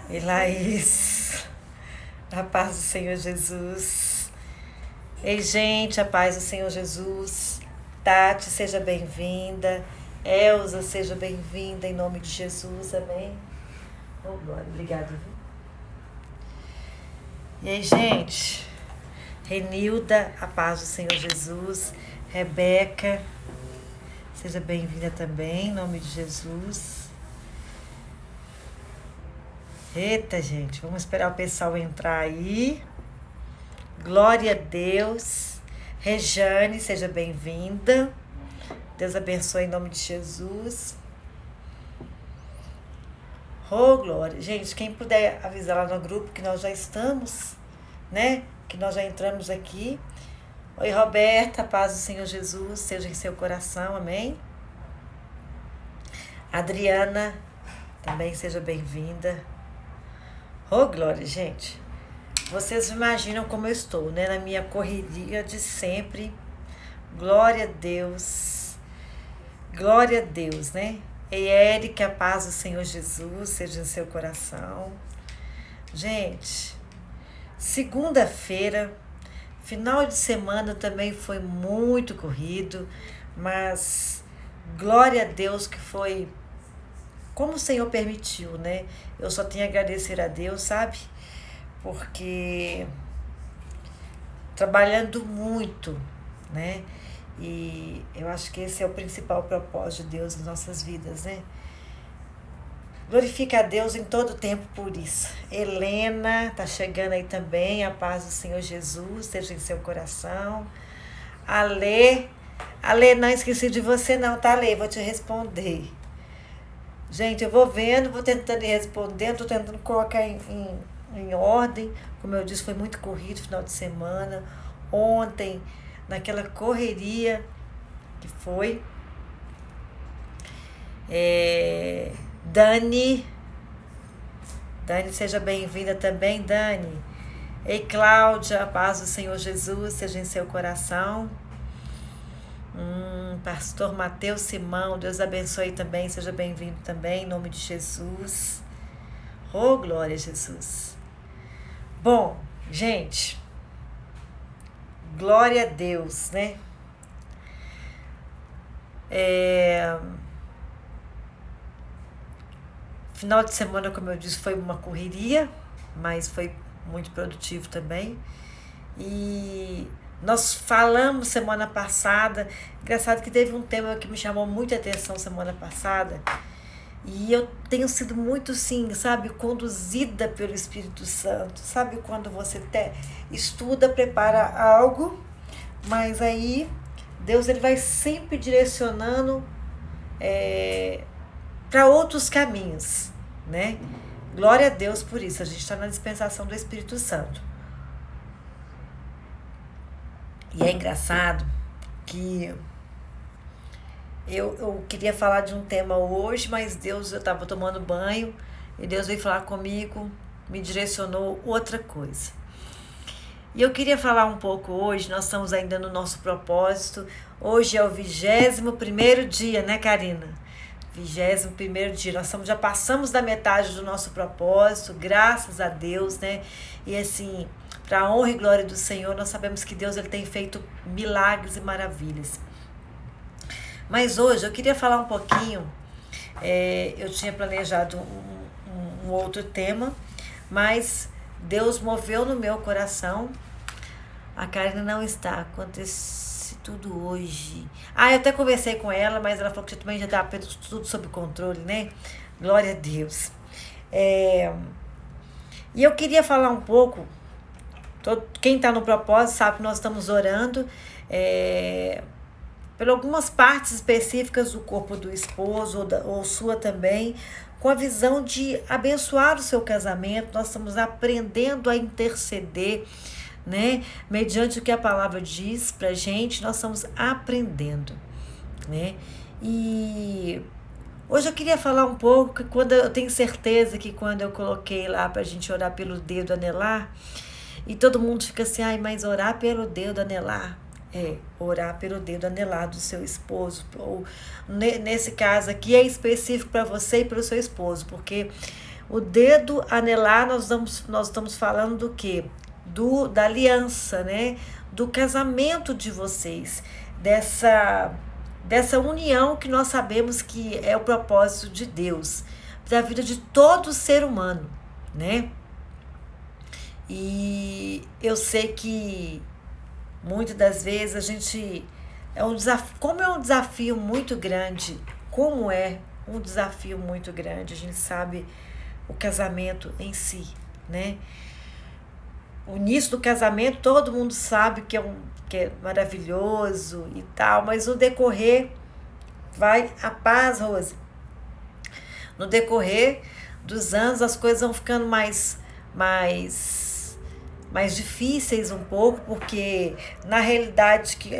E Laís, a paz do Senhor Jesus. Ei, gente, a paz do Senhor Jesus. Tati, seja bem-vinda. Elza, seja bem-vinda em nome de Jesus, amém? Oh, glória, obrigada. E aí, gente, Renilda, a paz do Senhor Jesus. Rebeca, seja bem-vinda também em nome de Jesus. Eita, gente, vamos esperar o pessoal entrar aí. Glória a Deus. Rejane, seja bem-vinda. Deus abençoe em nome de Jesus. Oh, glória. Gente, quem puder avisar lá no grupo que nós já estamos, né? Que nós já entramos aqui. Oi, Roberta, a paz do Senhor Jesus seja em seu coração, amém? Adriana, também seja bem-vinda. Oh, glória, gente. Vocês imaginam como eu estou, né? Na minha correria de sempre. Glória a Deus. Glória a Deus, né? E Érica, a paz do Senhor Jesus seja em seu coração. Gente, segunda-feira, final de semana também foi muito corrido, mas glória a Deus que foi como o Senhor permitiu, né? Eu só tenho a agradecer a Deus, sabe? Porque trabalhando muito, né? E eu acho que esse é o principal propósito de Deus em nossas vidas, né? Glorifica a Deus em todo tempo por isso. Helena, tá chegando aí também, a paz do Senhor Jesus esteja em seu coração. Alê, não esqueci de você não, tá, Alê? Vou te responder. Gente, eu vou vendo, vou tentando ir respondendo, tô tentando colocar em ordem. Como eu disse, foi muito corrido final de semana. Ontem, naquela correria que foi. Dani, seja bem-vinda também, Dani. Ei, Cláudia, a paz do Senhor Jesus seja em seu coração. Pastor Mateus Simão, Deus abençoe também, seja bem-vindo também, em nome de Jesus. Oh, glória a Jesus. Bom, gente, glória a Deus, né? Final de semana, como eu disse, foi uma correria, mas foi muito produtivo também. E nós falamos semana passada, engraçado que teve um tema que me chamou muita atenção semana passada, e eu tenho sido muito, sim, sabe, conduzida pelo Espírito Santo, sabe, quando você estuda, prepara algo, mas aí Deus ele vai sempre direcionando para outros caminhos, né? Glória a Deus por isso, a gente está na dispensação do Espírito Santo. E é engraçado que eu queria falar de um tema hoje, mas Deus, eu estava tomando banho e Deus veio falar comigo, me direcionou outra coisa. E eu queria falar um pouco hoje, nós estamos ainda no nosso propósito. Hoje é o 21º dia, né, Karina? 21º dia, nós já passamos da metade do nosso propósito, graças a Deus, né? E assim, para a honra e glória do Senhor, nós sabemos que Deus ele tem feito milagres e maravilhas. Mas hoje eu queria falar um pouquinho, eu tinha planejado um outro tema, mas Deus moveu no meu coração. A Karina não está, acontece tudo hoje. Eu até conversei com ela, mas ela falou que também já está tudo sob controle, né? Glória a Deus. E eu queria falar um pouco. Quem está no propósito sabe que nós estamos orando por algumas partes específicas do corpo do esposo ou sua também, com a visão de abençoar o seu casamento. Nós estamos aprendendo a interceder, né? Mediante o que a palavra diz pra gente, nós estamos aprendendo, né? E hoje eu queria falar um pouco que quando eu tenho certeza que quando eu coloquei lá pra gente orar pelo dedo anelar, e todo mundo fica assim, mas orar pelo dedo anelar. Orar pelo dedo anelar do seu esposo. Ou, nesse caso aqui é específico para você e para o seu esposo, porque O dedo anelar, nós estamos falando do quê? Da aliança, né? Do casamento de vocês, dessa união que nós sabemos que é o propósito de Deus, da vida de todo ser humano, né? E eu sei que muitas das vezes a gente como é um desafio muito grande, como é um desafio muito grande, a gente sabe o casamento em si, né? O início do casamento todo mundo sabe que é maravilhoso e tal, mas no decorrer vai a paz, Rose. No decorrer dos anos as coisas vão ficando mais difíceis um pouco, porque na realidade que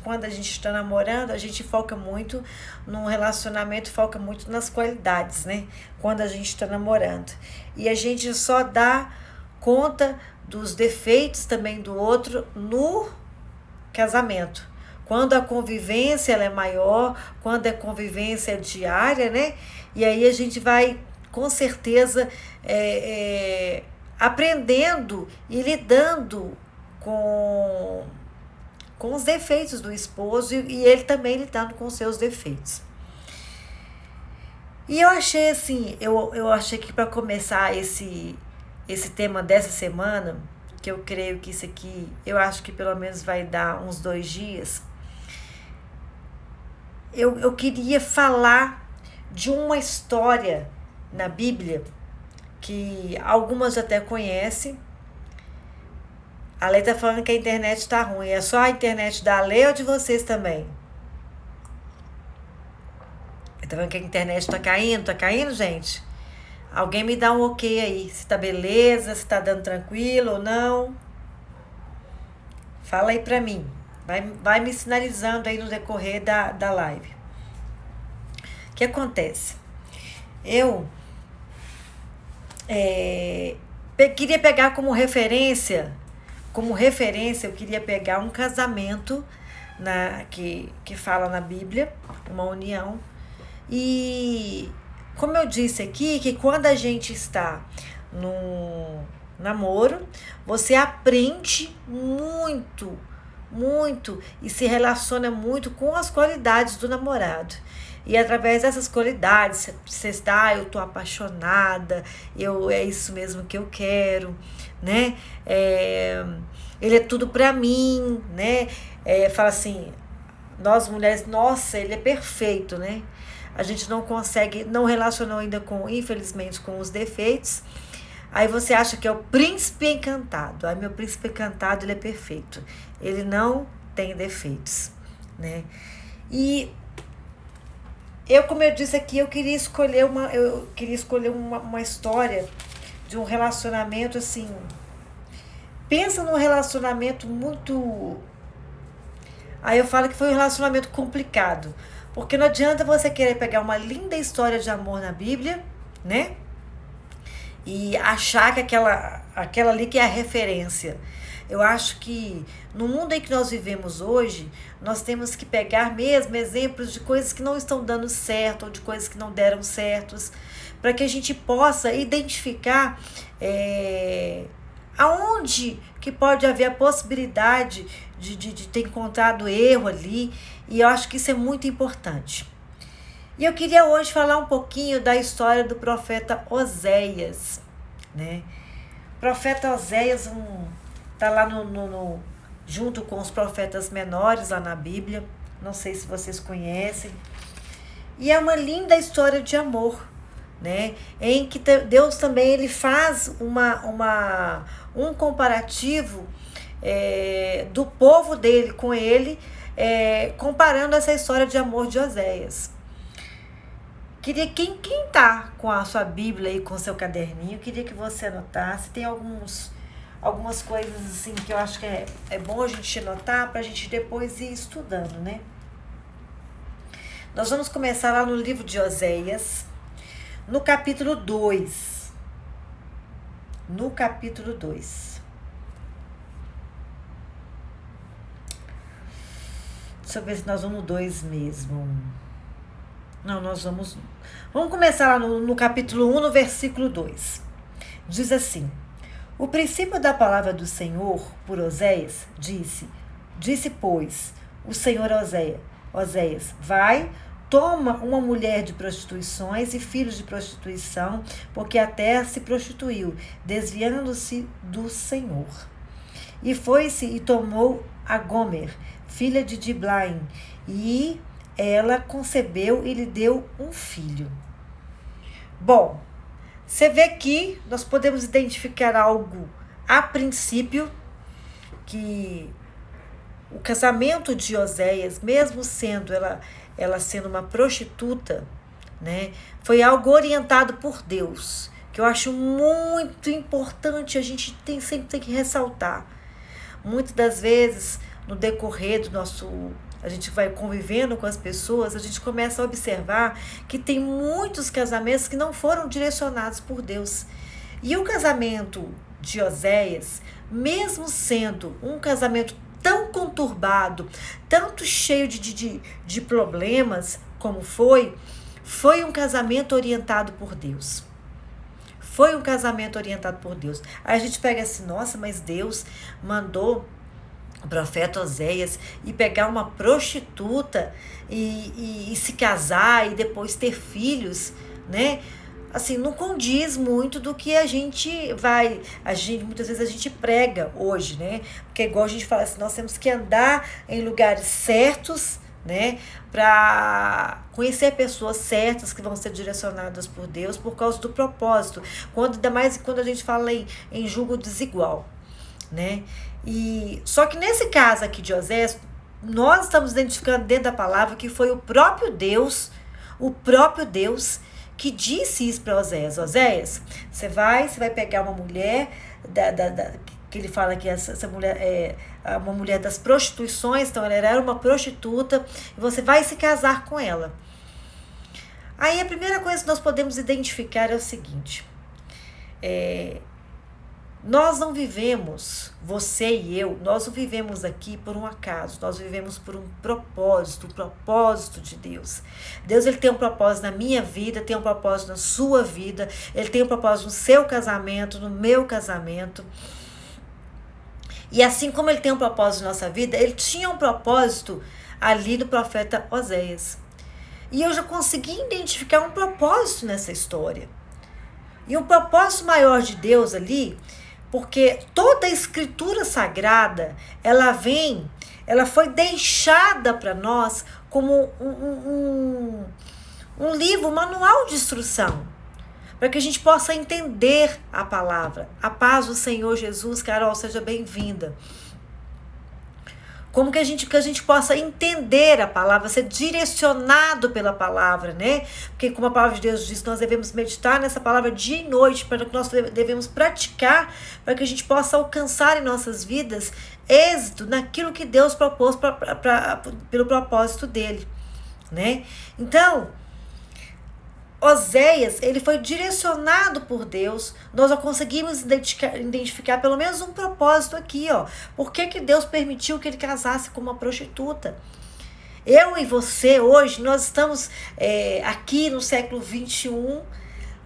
quando a gente está namorando, a gente foca muito no relacionamento, foca muito nas qualidades, né? Quando a gente está namorando. E a gente só dá conta dos defeitos também do outro no casamento. Quando a convivência ela é maior, quando a convivência é diária, né? E aí a gente vai, com certeza, aprendendo e lidando com os defeitos do esposo e ele também lidando com os seus defeitos. E eu achei assim, eu achei que para começar esse tema dessa semana, que eu creio que isso aqui, eu acho que pelo menos vai dar uns 2 dias, eu queria falar de uma história na Bíblia que algumas até conhecem. A Lei tá falando que a internet tá ruim. É só a internet da Lei ou de vocês também? Tá vendo que a internet tá caindo? Tá caindo, gente? Alguém me dá um ok aí. Se tá beleza, se tá dando tranquilo ou não. Fala aí pra mim. Vai me sinalizando aí no decorrer da live. O que acontece? Eu queria pegar como referência, eu queria pegar um casamento que fala na Bíblia, uma união. E como eu disse aqui, que quando a gente está no namoro, você aprende muito e se relaciona muito com as qualidades do namorado. E através dessas qualidades, você está, eu tô apaixonada, é isso mesmo que eu quero, né? Ele é tudo pra mim, né? Fala assim, nós mulheres, nossa, ele é perfeito, né? A gente não consegue, não relacionou ainda infelizmente, com os defeitos. Aí você acha que é o príncipe encantado. Aí meu príncipe encantado, ele é perfeito. Ele não tem defeitos, né? E como eu disse aqui, eu queria escolher uma história de um relacionamento assim. Pensa num relacionamento muito. Aí eu falo que foi um relacionamento complicado. Porque não adianta você querer pegar uma linda história de amor na Bíblia, né? E achar que aquela ali que é a referência. Eu acho que no mundo em que nós vivemos hoje, nós temos que pegar mesmo exemplos de coisas que não estão dando certo ou de coisas que não deram certos, para que a gente possa identificar aonde que pode haver a possibilidade de ter encontrado erro ali, e eu acho que isso é muito importante. E eu queria hoje falar um pouquinho da história do profeta Oséias, né? O profeta Oséias tá lá junto com os profetas menores lá na Bíblia, não sei se vocês conhecem, e é uma linda história de amor, né? Em que Deus também ele faz um comparativo do povo dele com ele, comparando essa história de amor de Oséias. Queria quem tá com a sua Bíblia e com o seu caderninho, queria que você anotasse. Tem algumas coisas assim que eu acho que é bom a gente anotar para a gente depois ir estudando, né? Nós vamos começar lá no livro de Oséias, no capítulo 2. No capítulo 2. Deixa eu ver se nós vamos no 2 mesmo. Não, Vamos começar lá no capítulo 1, no versículo 2. Diz assim: O princípio da palavra do Senhor, por Oséias, disse, pois, o Senhor a Oséias, vai, toma uma mulher de prostituições e filhos de prostituição, porque a terra se prostituiu, desviando-se do Senhor. E foi-se e tomou a Gomer, filha de Diblaim, e ela concebeu e lhe deu um filho. Bom, você vê que nós podemos identificar algo a princípio, que o casamento de Oséias, mesmo sendo ela sendo uma prostituta, né, foi algo orientado por Deus, que eu acho muito importante, a gente sempre tem que ressaltar. Muitas das vezes, no decorrer do a gente vai convivendo com as pessoas, a gente começa a observar que tem muitos casamentos que não foram direcionados por Deus. E o casamento de Oséias, mesmo sendo um casamento tão conturbado, tanto cheio de problemas como foi um casamento orientado por Deus. Foi um casamento orientado por Deus. Aí a gente pega assim, nossa, mas Deus mandou o profeta Oséias e pegar uma prostituta e se casar e depois ter filhos, né? Assim, não condiz muito do que muitas vezes a gente prega hoje, né? Porque igual a gente fala assim, nós temos que andar em lugares certos, né, para conhecer pessoas certas que vão ser direcionadas por Deus por causa do propósito, ainda mais quando a gente fala em julgo desigual, né? E só que nesse caso aqui de Oséias, nós estamos identificando dentro da palavra que foi o próprio Deus que disse isso para Oséias. Oséias, você vai pegar uma mulher que ele fala que essa mulher é uma mulher das prostituições, então ela era uma prostituta, e você vai se casar com ela. Aí a primeira coisa que nós podemos identificar é o seguinte: nós não vivemos, você e eu, nós não vivemos aqui por um acaso, nós vivemos por um propósito, o propósito de Deus. Deus, ele tem um propósito na minha vida, tem um propósito na sua vida, ele tem um propósito no seu casamento, no meu casamento. E assim como ele tem um propósito na nossa vida, ele tinha um propósito ali do profeta Oséias. E eu já consegui identificar um propósito nessa história. E um propósito maior de Deus ali, porque toda a escritura sagrada, ela foi deixada para nós como um livro, um manual de instrução, para que a gente possa entender a palavra. A paz do Senhor Jesus. Carol, seja bem-vinda. Como que a gente possa entender a palavra, ser direcionado pela palavra, né? Porque como a palavra de Deus diz, nós devemos meditar nessa palavra dia e noite, para que nós devemos praticar, para que a gente possa alcançar em nossas vidas êxito naquilo que Deus propôs pelo propósito dele, né? Então, Oséias, ele foi direcionado por Deus. Nós já conseguimos identificar pelo menos um propósito aqui, ó. Por que Deus permitiu que ele casasse com uma prostituta? Eu e você hoje, nós estamos aqui no século 21,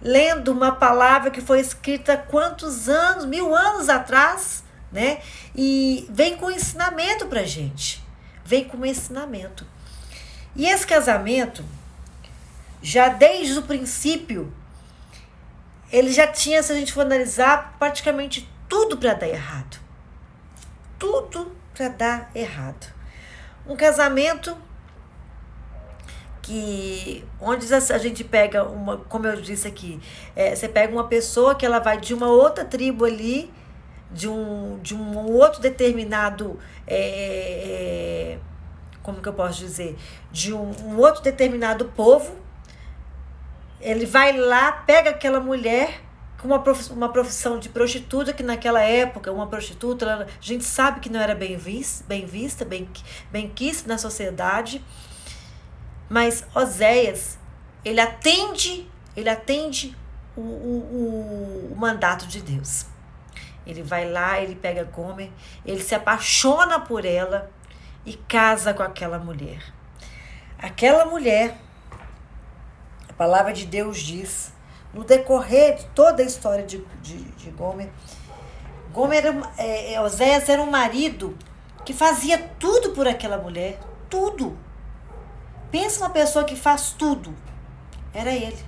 lendo uma palavra que foi escrita há quantos anos? 1000 anos atrás, né? E vem com ensinamento pra gente. Vem com ensinamento. E esse casamento, já desde o princípio, ele já tinha, se a gente for analisar, praticamente tudo para dar errado. Tudo para dar errado. Um casamento onde a gente pega como eu disse aqui, você pega uma pessoa que ela vai de uma outra tribo ali, de um outro determinado, como que eu posso dizer, de um outro determinado povo. Ele vai lá, pega aquela mulher com uma profissão de prostituta, que naquela época, uma prostituta, a gente sabe que não era bem vista, bem quista na sociedade. Mas Oséias, ele atende o mandato de Deus. Ele vai lá, ele pega Gomer, ele se apaixona por ela e casa com aquela mulher. Aquela mulher, palavra de Deus diz, no decorrer de toda a história de Gomer, Oséias era um marido que fazia tudo por aquela mulher, tudo. Pensa numa pessoa que faz tudo, era ele.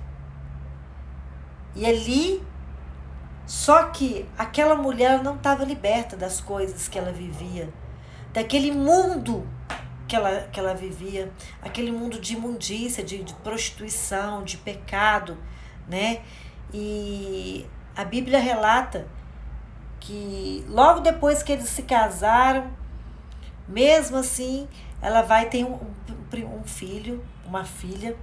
E ali, só que aquela mulher não estava liberta das coisas que ela vivia, daquele mundo que ela vivia, aquele mundo de imundícia, de prostituição, de pecado, né? E a Bíblia relata que logo depois que eles se casaram, mesmo assim, ela vai ter um filho, uma filha.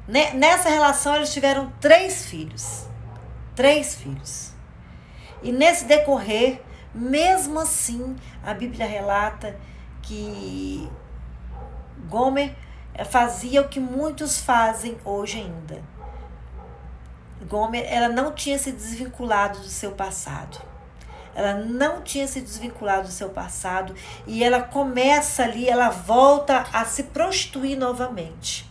Nessa relação, eles tiveram 3 filhos. 3 filhos. E nesse decorrer, mesmo assim, a Bíblia relata que Gomer fazia o que muitos fazem hoje ainda. Gomer, ela não tinha se desvinculado do seu passado. Ela não tinha se desvinculado do seu passado e ela começa ali, ela volta a se prostituir novamente.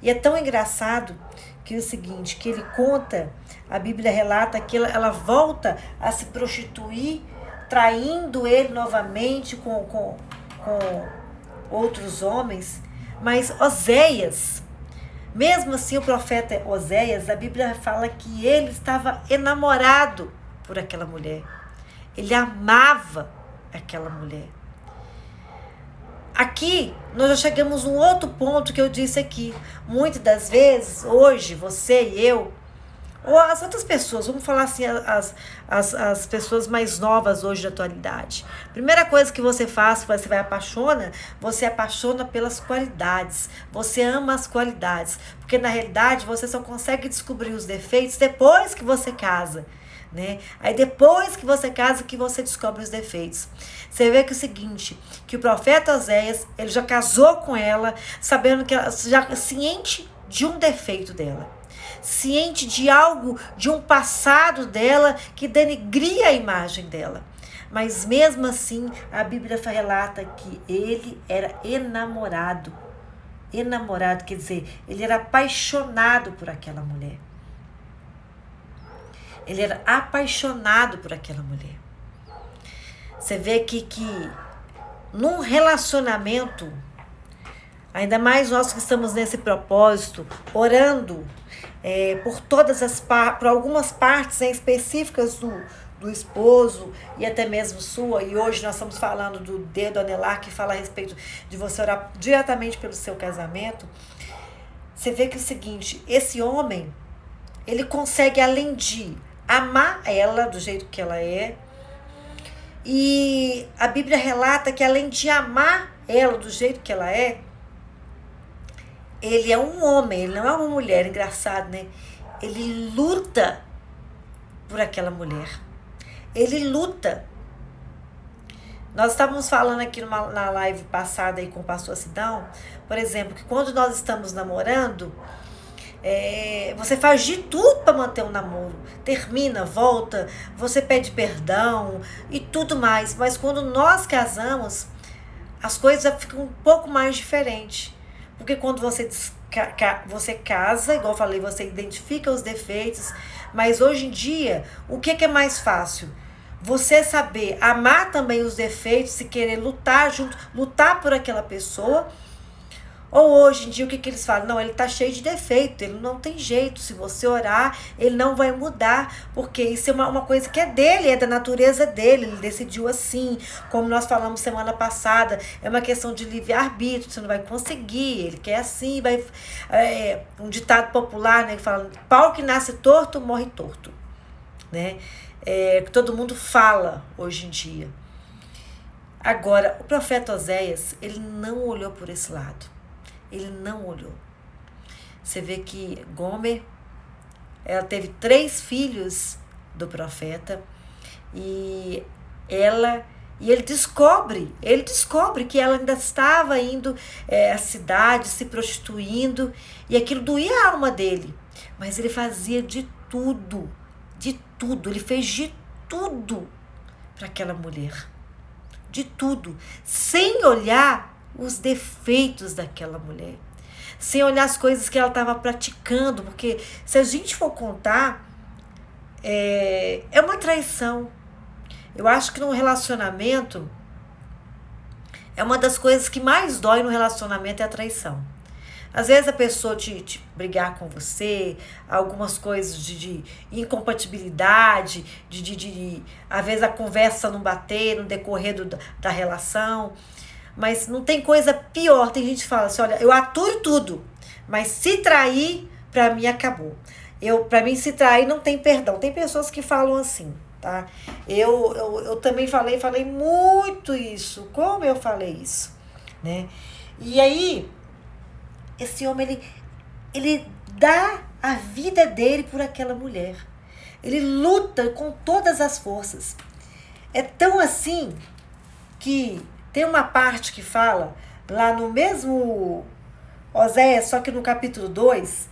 E é tão engraçado que é o seguinte, que ele conta, a Bíblia relata que ela volta a se prostituir, traindo ele novamente com outros homens. Mas Oséias, mesmo assim o profeta Oséias, a Bíblia fala que ele estava enamorado por aquela mulher. Ele amava aquela mulher. Aqui, nós já chegamos a um outro ponto que eu disse aqui. Muitas das vezes, hoje, você e eu, ou as outras pessoas, vamos falar assim, as pessoas mais novas hoje da atualidade. Primeira coisa que você faz, você você apaixona pelas qualidades. Você ama as qualidades. Porque, na realidade, você só consegue descobrir os defeitos depois que você casa. Né? Aí depois que você casa que você descobre os defeitos. Você vê que é o seguinte, que o profeta Oséias, ele já casou com ela, sabendo que ela já ciente de um defeito dela, ciente de algo, de um passado dela que denegria a imagem dela. Mas mesmo assim, a Bíblia relata que ele era enamorado. Enamorado, quer dizer, ele era apaixonado por aquela mulher. Ele era apaixonado por aquela mulher. Você vê que num relacionamento, ainda mais nós que estamos nesse propósito, orando por algumas partes específicas do esposo e até mesmo sua, e hoje nós estamos falando do dedo anelar, que fala a respeito de você orar diretamente pelo seu casamento. Você vê que é o seguinte, esse homem, ele consegue, além de amar ela do jeito que ela é. E a Bíblia relata que além de amar ela do jeito que ela é, ele é um homem, ele não é uma mulher, engraçado, né? Ele luta por aquela mulher. Ele luta. Nós estávamos falando aqui na live passada aí com o pastor Sidão, por exemplo, que quando nós estamos namorando, você faz de tudo para manter um namoro, termina, volta, você pede perdão e tudo mais, mas quando nós casamos, as coisas ficam um pouco mais diferentes, porque quando você casa, igual eu falei, você identifica os defeitos, mas hoje em dia, o que é mais fácil? Você saber amar também os defeitos e querer lutar junto, lutar por aquela pessoa. Ou hoje em dia, o que eles falam? Não, ele tá cheio de defeito, ele não tem jeito. Se você orar, ele não vai mudar, porque isso é uma coisa que é dele, é da natureza dele, ele decidiu assim. Como nós falamos semana passada, é uma questão de livre-arbítrio, você não vai conseguir, ele quer assim, vai... um ditado popular, né, que fala, pau que nasce torto, morre torto. Né? Que todo mundo fala hoje em dia. Agora, o profeta Oséias, ele não olhou por esse lado. Ele não olhou. Você vê que Gomer, ela teve 3 filhos do profeta e ele descobre que ela ainda estava indo à cidade, se prostituindo, e aquilo doía a alma dele. Mas ele fazia de tudo, ele fez de tudo para aquela mulher. De tudo, sem olhar os defeitos daquela mulher, sem olhar as coisas que ela estava praticando, porque se a gente for contar, é uma traição. Eu acho que no relacionamento, é uma das coisas que mais dói no relacionamento é a traição. Às vezes a pessoa te brigar com você, algumas coisas de incompatibilidade, às vezes a conversa não bater no decorrer da relação, mas não tem coisa pior. Tem gente que fala assim, olha, eu aturo tudo, mas se trair, pra mim acabou. Pra mim se trair não tem perdão. Tem pessoas que falam assim, tá? Eu também falei muito isso. Como eu falei isso, né? E aí, esse homem, ele dá a vida dele por aquela mulher. Ele luta com todas as forças. É tão assim que tem uma parte que fala, lá no mesmo Oséias, só que no capítulo 2,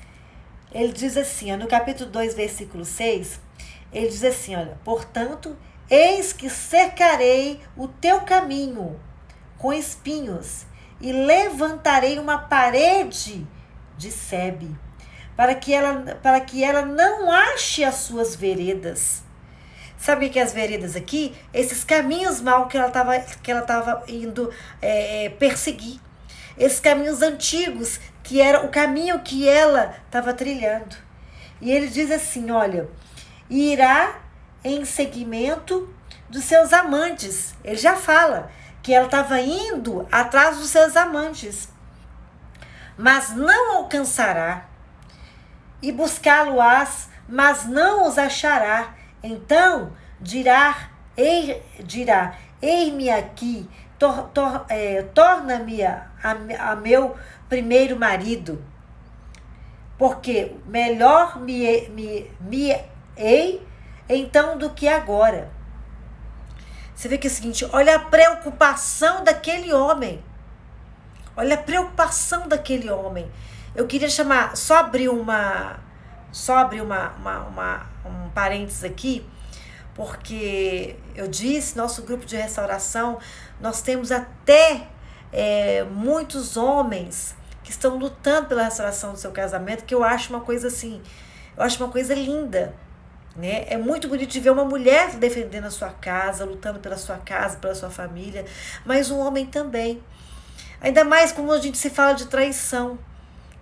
ele diz assim, no capítulo 2, versículo 6, ele diz assim, olha, portanto, eis que cercarei o teu caminho com espinhos e levantarei uma parede de sebe, para que ela não ache as suas veredas. Sabe o que é as veredas aqui? Esses caminhos mal que ela estava indo perseguir. Esses caminhos antigos, que era o caminho que ela estava trilhando. E ele diz assim, olha, irá em seguimento dos seus amantes. Ele já fala que ela estava indo atrás dos seus amantes, mas não alcançará, e buscá-lo-ás, mas não os achará. Então dirá, eis-me aqui, torna-me a meu primeiro marido, porque melhor me hei então do que agora. Você vê que é o seguinte, olha a preocupação daquele homem. Olha a preocupação daquele homem. Eu queria chamar, só abrir um parênteses aqui, porque eu disse, nosso grupo de restauração, nós temos até muitos homens que estão lutando pela restauração do seu casamento, que eu acho uma coisa assim, eu acho uma coisa linda, né? É muito bonito de ver uma mulher defendendo a sua casa, lutando pela sua casa, pela sua família, mas um homem também. Ainda mais como a gente se fala de traição,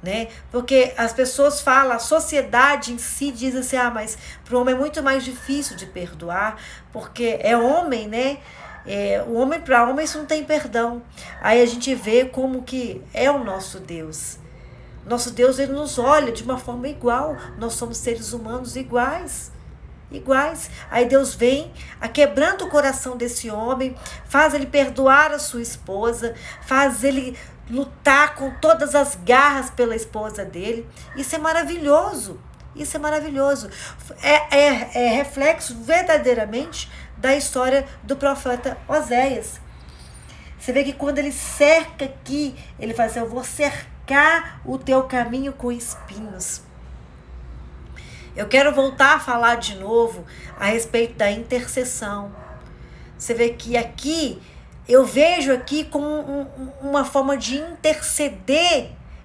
né? Porque as pessoas falam, a sociedade em si diz assim, mas para o homem é muito mais difícil de perdoar, porque é homem, né? O homem, para homem isso não tem perdão. Aí a gente vê como que é o nosso Deus. Nosso Deus, ele nos olha de uma forma igual. Nós somos seres humanos iguais. Aí Deus vem, quebrando o coração desse homem, faz ele perdoar a sua esposa, faz ele lutar com todas as garras pela esposa dele. Isso é maravilhoso. É reflexo verdadeiramente da história do profeta Oséias. Você vê que quando ele cerca aqui, ele fala assim, eu vou cercar o teu caminho com espinhos. Eu quero voltar a falar de novo a respeito da intercessão. Você vê que aqui, eu vejo aqui como uma forma de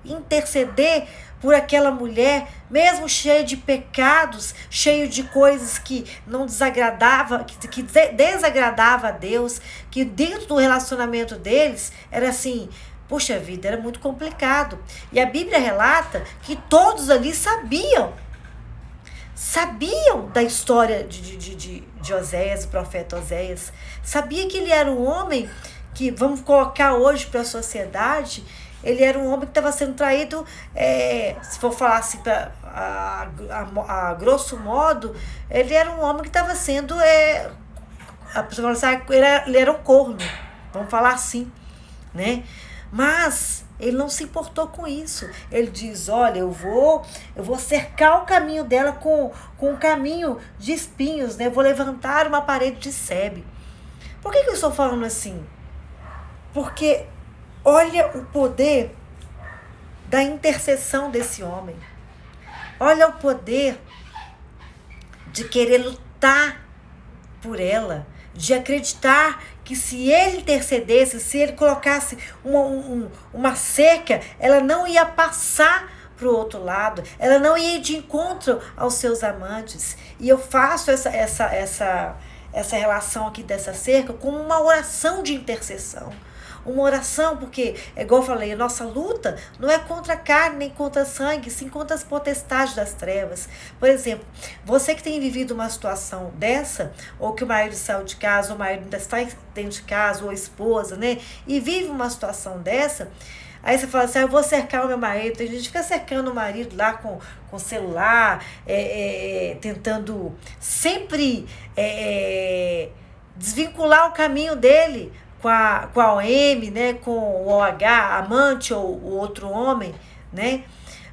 interceder por aquela mulher, mesmo cheia de pecados, cheio de coisas que não desagradava, que desagradava a Deus, que dentro do relacionamento deles era assim, puxa vida, era muito complicado. E a Bíblia relata que todos ali sabiam da história de Oséias, do profeta Oséias. Sabia que ele era um homem que, vamos colocar hoje para a sociedade, ele era um homem que estava sendo traído, se for falar assim, a grosso modo, ele era um homem que estava sendo, a pessoa fala assim, ele era um corno, vamos falar assim, né? Mas ele não se importou com isso. Ele diz, olha, eu vou cercar o caminho dela com um caminho de espinhos, né? Eu vou levantar uma parede de sebe. Por que eu estou falando assim? Porque olha o poder da intercessão desse homem. Olha o poder de querer lutar por ela, de acreditar que se ele intercedesse, se ele colocasse uma cerca, ela não ia passar para o outro lado, ela não ia de encontro aos seus amantes. E eu faço essa relação aqui dessa cerca como uma oração de intercessão. Uma oração, porque, igual eu falei, a nossa luta não é contra a carne nem contra sangue, sim contra as potestades das trevas. Por exemplo, você que tem vivido uma situação dessa, ou que o marido saiu de casa, ou o marido ainda está dentro de casa, ou a esposa, né? E vive uma situação dessa, aí você fala assim, eu vou cercar o meu marido. Tem gente que fica cercando o marido lá com celular, tentando sempre desvincular o caminho dele com a OM, né, com o OH, amante ou o outro homem, né?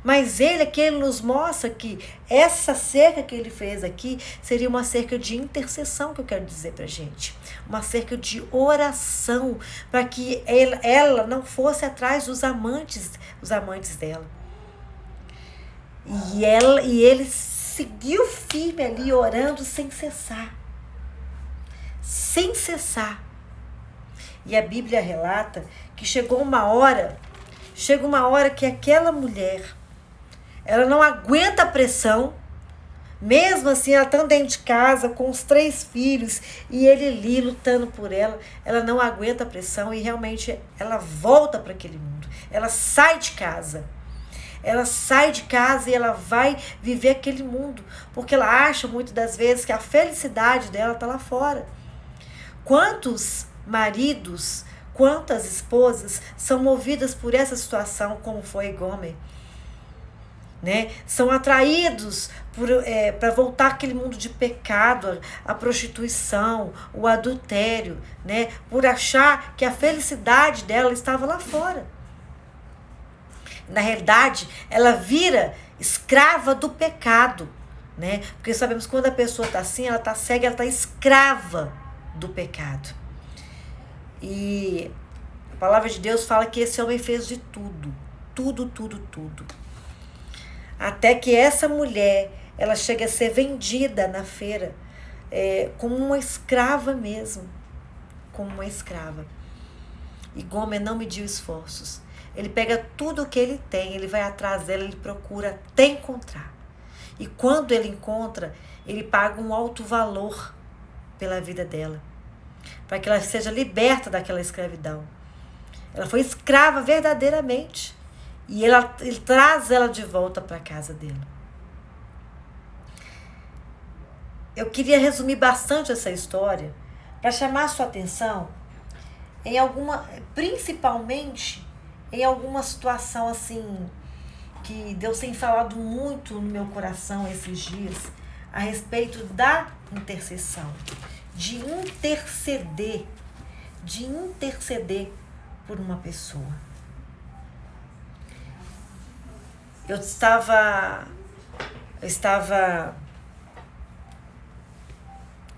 Mas ele nos mostra que essa cerca que ele fez aqui seria uma cerca de intercessão, que eu quero dizer pra gente. Uma cerca de oração, para que ela não fosse atrás dos amantes dela. E ele seguiu firme ali, orando sem cessar. Sem cessar. E a Bíblia relata que chega uma hora que aquela mulher, ela não aguenta a pressão, mesmo assim, ela estando dentro de casa com os 3 filhos e ele ali lutando por ela não aguenta a pressão e realmente ela volta para aquele mundo. Ela sai de casa. Ela sai de casa e ela vai viver aquele mundo, porque ela acha muitas das vezes que a felicidade dela está lá fora. Quantos maridos, quantas esposas são movidas por essa situação, como foi Gomer, né? São atraídos para voltar àquele mundo de pecado, a prostituição, o adultério, né? Por achar que a felicidade dela estava lá fora. Na realidade, ela vira escrava do pecado, né? Porque sabemos que quando a pessoa está assim, ela está cega, ela está escrava do pecado. E a palavra de Deus fala que esse homem fez de tudo. Tudo. Até que essa mulher, ela chega a ser vendida na feira como uma escrava mesmo. Como uma escrava. E Gomer não mediu esforços. Ele pega tudo o que ele tem, ele vai atrás dela, ele procura até encontrar. E quando ele encontra, ele paga um alto valor pela vida dela, para que ela seja liberta daquela escravidão. Ela foi escrava verdadeiramente. E ele traz ela de volta para a casa dele. Eu queria resumir bastante essa história para chamar a sua atenção principalmente em alguma situação assim que Deus tem falado muito no meu coração esses dias a respeito da intercessão, de interceder por uma pessoa. Eu estava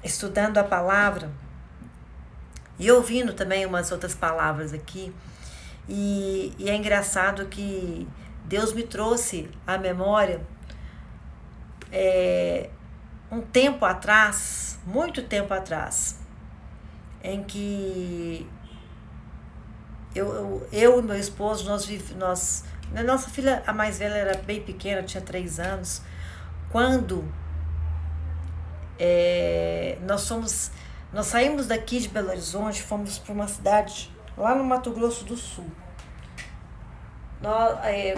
estudando a palavra e ouvindo também umas outras palavras aqui, e é engraçado que Deus me trouxe à memória um tempo atrás, muito tempo atrás, em que eu e meu esposo, nossa filha, a mais velha, era bem pequena, tinha 3 anos, quando nós saímos daqui de Belo Horizonte, fomos para uma cidade lá no Mato Grosso do Sul.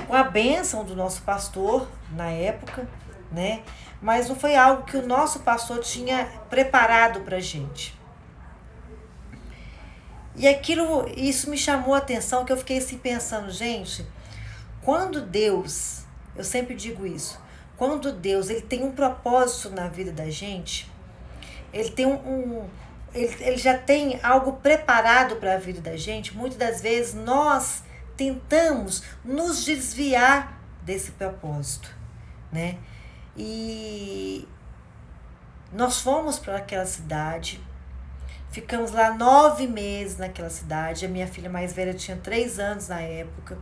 Com a bênção do nosso pastor na época, né? Mas não foi algo que o nosso pastor tinha preparado para a gente. E isso me chamou a atenção, que eu fiquei assim pensando, gente, quando Deus, eu sempre digo isso, quando Deus ele tem um propósito na vida da gente, ele tem ele já tem algo preparado para a vida da gente, muitas das vezes nós tentamos nos desviar desse propósito, né? E nós fomos para aquela cidade, ficamos lá 9 meses naquela cidade. A minha filha mais velha tinha 3 anos na época.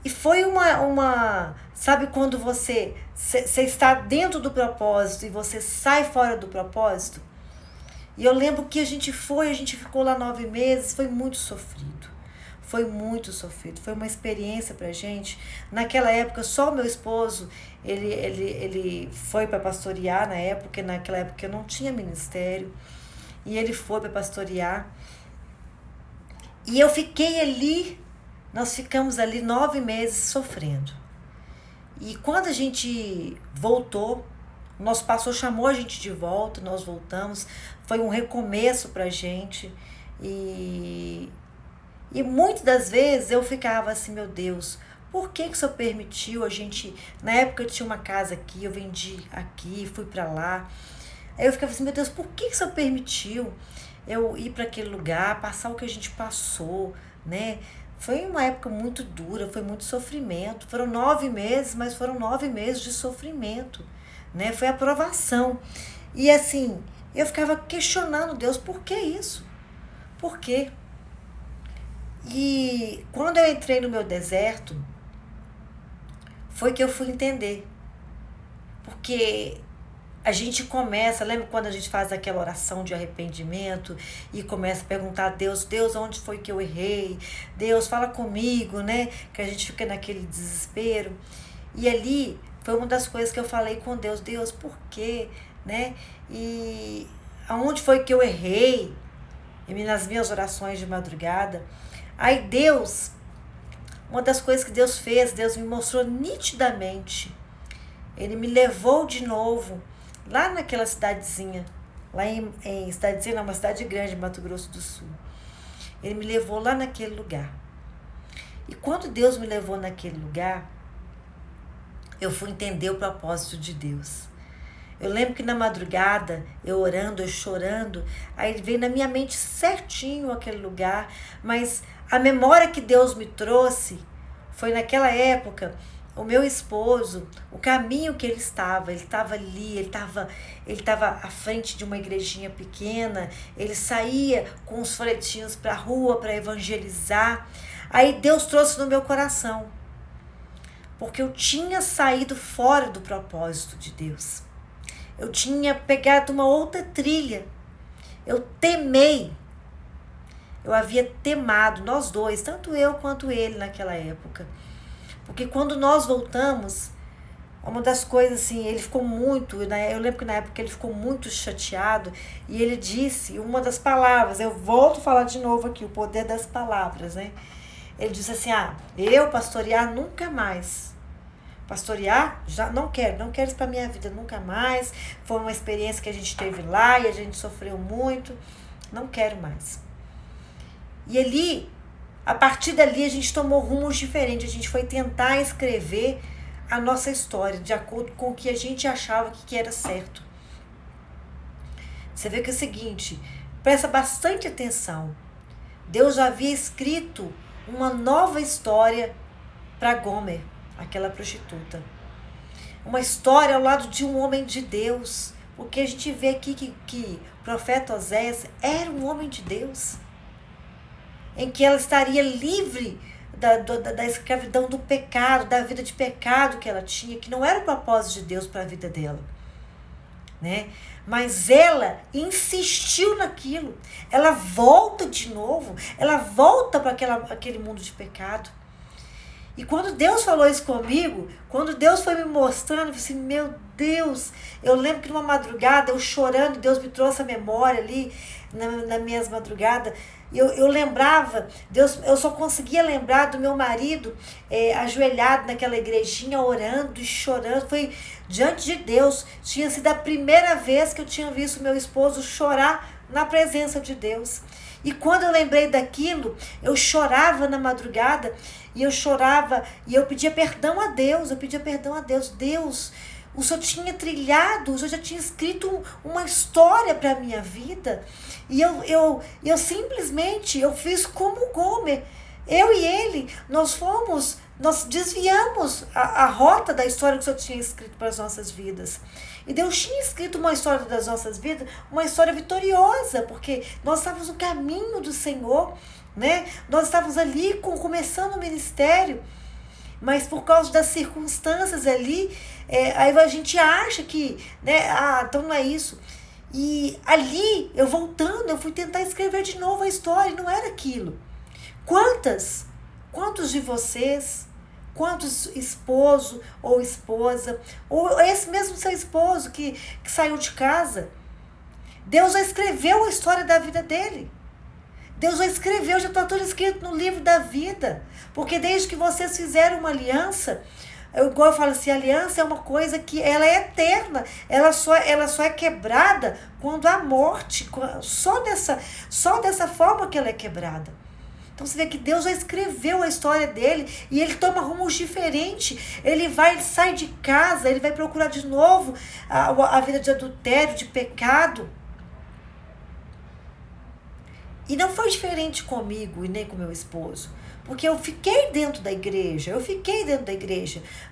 E foi sabe quando você está dentro do propósito e você sai fora do propósito? E eu lembro que a gente ficou lá 9 meses, foi muito sofrido. Foi muito sofrido, foi uma experiência pra gente. Naquela época, só o meu esposo, ele foi para pastorear naquela época eu não tinha ministério. E ele foi para pastorear. E eu fiquei ali, nós ficamos ali 9 meses sofrendo. E quando a gente voltou, o nosso pastor chamou a gente de volta, nós voltamos. Foi um recomeço pra gente. E muitas das vezes eu ficava assim, meu Deus, por que o Senhor permitiu a gente... Na época eu tinha uma casa aqui, eu vendi aqui, fui pra lá. Aí eu ficava assim, meu Deus, por que o Senhor permitiu eu ir para aquele lugar, passar o que a gente passou, né? Foi uma época muito dura, foi muito sofrimento. Foram 9 meses, mas foram 9 meses de sofrimento, né? Foi a provação. E assim, eu ficava questionando Deus, por que isso? Por quê? E quando eu entrei no meu deserto, foi que eu fui entender. Porque a gente começa, lembra quando a gente faz aquela oração de arrependimento e começa a perguntar a Deus, Deus, onde foi que eu errei? Deus, fala comigo, né? Que a gente fica naquele desespero. E ali foi uma das coisas que eu falei com Deus, Deus, por quê? Né? E aonde foi que eu errei? E nas minhas orações de madrugada. Aí Deus, uma das coisas que Deus fez, Deus me mostrou nitidamente. Ele me levou de novo lá naquela cidadezinha, lá em cidadezinha, não, uma cidade grande, Mato Grosso do Sul. Ele me levou lá naquele lugar. E quando Deus me levou naquele lugar, eu fui entender o propósito de Deus. Eu lembro que na madrugada, eu orando, eu chorando, aí veio na minha mente certinho aquele lugar, mas a memória que Deus me trouxe foi naquela época, o meu esposo, o caminho que ele estava ali, ele estava à frente de uma igrejinha pequena, ele saía com os folhetinhos para a rua para evangelizar. Aí Deus trouxe no meu coração, porque eu tinha saído fora do propósito de Deus. Eu tinha pegado uma outra trilha. Eu temei. Eu havia temado, nós dois, tanto eu quanto ele naquela época. Porque quando nós voltamos, uma das coisas assim, ele ficou muito, né? Eu lembro que na época ele ficou muito chateado e ele disse uma das palavras, eu volto a falar de novo aqui, o poder das palavras, né? Ele disse assim, eu pastorear nunca mais. Pastorear, já não quero isso para minha vida nunca mais. Foi uma experiência que a gente teve lá e a gente sofreu muito. Não quero mais. E ali, a partir dali, a gente tomou rumos diferentes. A gente foi tentar escrever a nossa história de acordo com o que a gente achava que era certo. Você vê que é o seguinte, presta bastante atenção. Deus já havia escrito uma nova história para Gomer, aquela prostituta. Uma história ao lado de um homem de Deus. Porque a gente vê aqui que o profeta Oséias era um homem de Deus. Em que ela estaria livre da escravidão do pecado, da vida de pecado que ela tinha, que não era o propósito de Deus para a vida dela. Né? Mas ela insistiu naquilo. Ela volta de novo. Ela volta para aquele mundo de pecado. E quando Deus falou isso comigo, quando Deus foi me mostrando, eu falei assim, meu Deus, eu lembro que numa madrugada, eu chorando, Deus me trouxe a memória ali, nas minhas madrugadas, eu lembrava, Deus, eu só conseguia lembrar do meu marido ajoelhado naquela igrejinha, orando e chorando, foi diante de Deus, tinha sido a primeira vez que eu tinha visto meu esposo chorar na presença de Deus. E quando eu lembrei daquilo, eu chorava na madrugada, e eu chorava, e eu pedia perdão a Deus, Deus, o Senhor tinha trilhado, o Senhor já tinha escrito uma história para a minha vida, e eu simplesmente, eu fiz como Gomer, eu e ele, nós desviamos a rota da história que o Senhor tinha escrito para as nossas vidas. E Deus tinha escrito uma história das nossas vidas, uma história vitoriosa, porque nós estávamos no caminho do Senhor, né? Nós estávamos ali começando o ministério, mas por causa das circunstâncias ali, aí a gente acha que, né? Então não é isso. E ali, eu voltando, eu fui tentar escrever de novo a história, e não era aquilo. Quantos de vocês, quantos esposo ou esposa, ou esse mesmo seu esposo que saiu de casa, Deus já escreveu a história da vida dele. Deus já escreveu, já está tudo escrito no livro da vida. Porque desde que vocês fizeram uma aliança, igual eu falo assim, a aliança é uma coisa que ela é eterna. Ela só é quebrada quando há morte. Só dessa forma que ela é quebrada. Então você vê que Deus já escreveu a história dele e ele toma rumos diferentes. Ele sai de casa, ele vai procurar de novo a vida de adultério, de pecado. E não foi diferente comigo e nem com meu esposo. Porque eu fiquei dentro da igreja,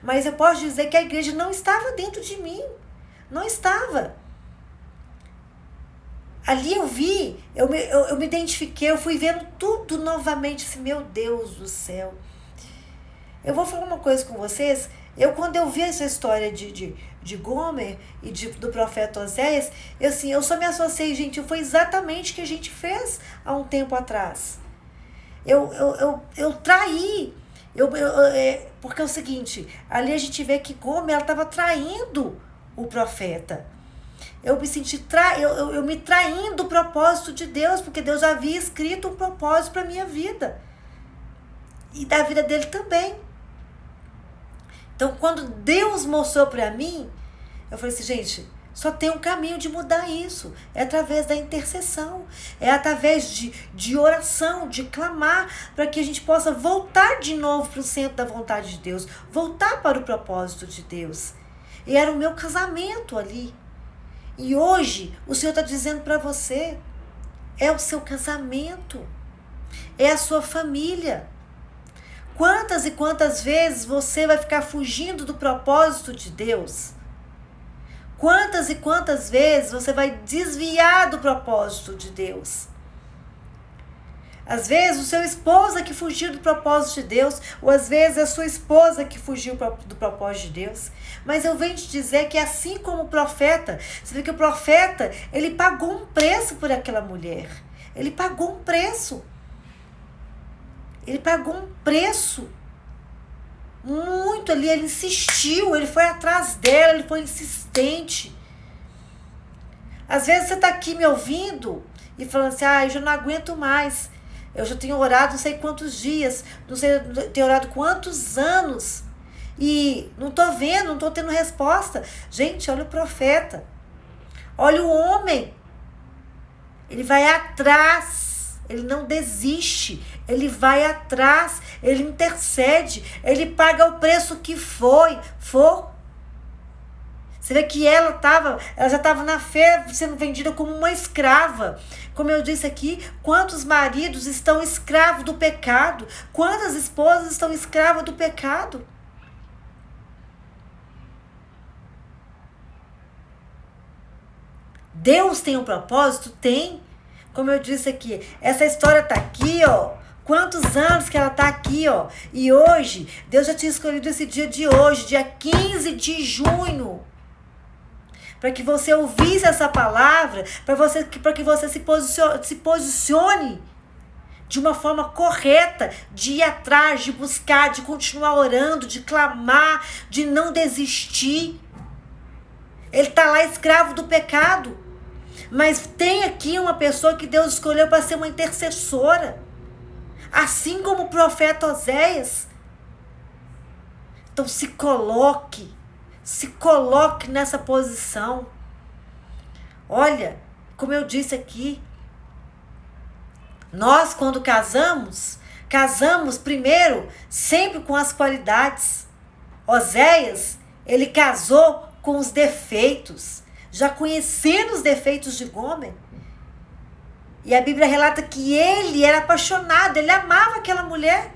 mas eu posso dizer que a igreja não estava dentro de mim. Não estava. Ali eu vi, eu me identifiquei, eu fui vendo tudo novamente, assim, meu Deus do céu. Eu vou falar uma coisa com vocês, quando eu vi essa história de Gomer e do profeta Oséias, eu só me associei, gente, foi exatamente o que a gente fez há um tempo atrás. Eu traí, porque é o seguinte, ali a gente vê que Gomer, ela estava traindo o profeta. Eu me senti eu me traindo do propósito de Deus, porque Deus já havia escrito um propósito para a minha vida. E da vida dele também. Então, quando Deus mostrou para mim, eu falei assim, gente, só tem um caminho de mudar isso. É através da intercessão. É através de oração, de clamar, para que a gente possa voltar de novo para o centro da vontade de Deus. Voltar para o propósito de Deus. E era o meu casamento ali. E hoje, o Senhor está dizendo para você, é o seu casamento, é a sua família. Quantas e quantas vezes você vai ficar fugindo do propósito de Deus? Quantas e quantas vezes você vai desviar do propósito de Deus? Às vezes o seu esposo que fugiu do propósito de Deus, ou às vezes a sua esposa que fugiu do propósito de Deus. Mas eu venho te dizer que assim como o profeta, você vê que o profeta, ele pagou um preço por aquela mulher. Ele pagou um preço. Ele pagou um preço. Muito ali, ele insistiu, ele foi atrás dela, ele foi insistente. Às vezes você está aqui me ouvindo e falando assim, eu já não aguento mais. Eu já tenho orado não sei quantos dias, não sei, tenho orado quantos anos. E não estou vendo, não estou tendo resposta. Gente, olha o profeta. Olha o homem. Ele vai atrás. Ele não desiste. Ele vai atrás. Ele intercede. Ele paga o preço que for. Você vê que ela já estava na fé sendo vendida como uma escrava. Como eu disse aqui, quantos maridos estão escravos do pecado? Quantas esposas estão escravas do pecado? Deus tem um propósito? Tem. Como eu disse aqui, essa história está aqui, ó. Quantos anos que ela está aqui, ó. E hoje, Deus já tinha escolhido esse dia de hoje, dia 15 de junho. Para que você ouvisse essa palavra, para que você se posicione de uma forma correta, de ir atrás, de buscar, de continuar orando, de clamar, de não desistir. Ele está lá escravo do pecado. Mas tem aqui uma pessoa que Deus escolheu para ser uma intercessora. Assim como o profeta Oséias. Então se coloque nessa posição. Olha, como eu disse aqui, nós quando casamos primeiro sempre com as qualidades. Oséias, ele casou com os defeitos, já conhecendo os defeitos de Gomer. E a Bíblia relata que ele era apaixonado, ele amava aquela mulher.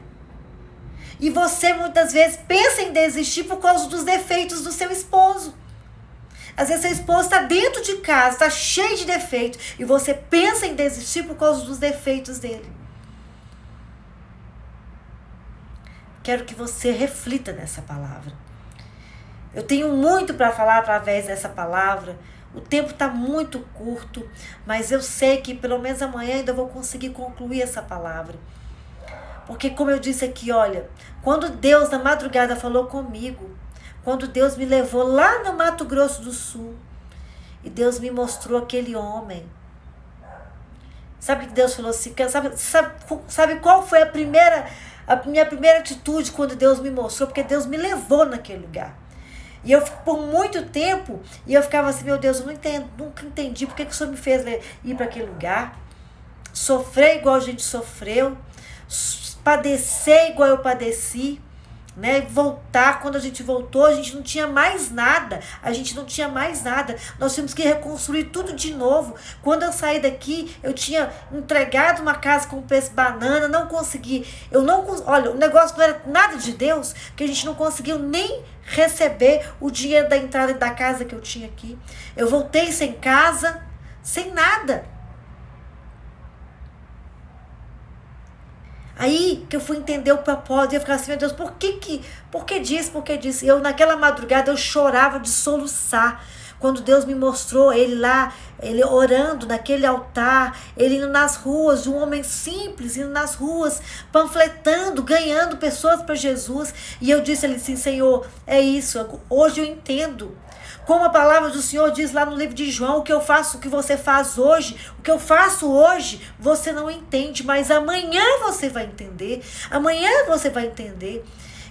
E você muitas vezes pensa em desistir por causa dos defeitos do seu esposo. Às vezes seu esposo está dentro de casa, está cheio de defeitos, e você pensa em desistir por causa dos defeitos dele. Quero que você reflita nessa palavra. Eu tenho muito para falar através dessa palavra. o tempo está muito curto, mas eu sei que pelo menos amanhã ainda vou conseguir concluir essa palavra. Porque como eu disse aqui, olha, quando Deus na madrugada falou comigo, quando Deus me levou lá no Mato Grosso do Sul, e Deus me mostrou aquele homem. Sabe o que Deus falou assim? Sabe qual foi a minha primeira atitude quando Deus me mostrou? Porque Deus me levou naquele lugar. E eu, por muito tempo, eu ficava assim, meu Deus, eu não entendo, nunca entendi porque que o Senhor me fez ir para aquele lugar. Sofrer igual a gente sofreu, padecer igual eu padeci, né? Voltar, quando a gente voltou, a gente não tinha mais nada. Nós tínhamos que reconstruir tudo de novo. Quando eu saí daqui, eu tinha entregado uma casa com preço banana, não consegui. Olha, o negócio não era nada de Deus, que a gente não conseguiu nem receber o dinheiro da entrada da casa que eu tinha aqui. Eu voltei sem casa, sem nada. Aí que eu fui entender o propósito, eu ficava assim, meu Deus, por que disso? Eu, naquela madrugada, eu chorava de soluçar. Quando Deus me mostrou ele lá, ele orando naquele altar, ele indo nas ruas, um homem simples, indo nas ruas, panfletando, ganhando pessoas para Jesus. E eu disse assim, Senhor, é isso, hoje eu entendo. Como a palavra do Senhor diz lá no livro de João, o que eu faço, o que você faz hoje, o que eu faço hoje, você não entende, mas amanhã você vai entender. Amanhã você vai entender.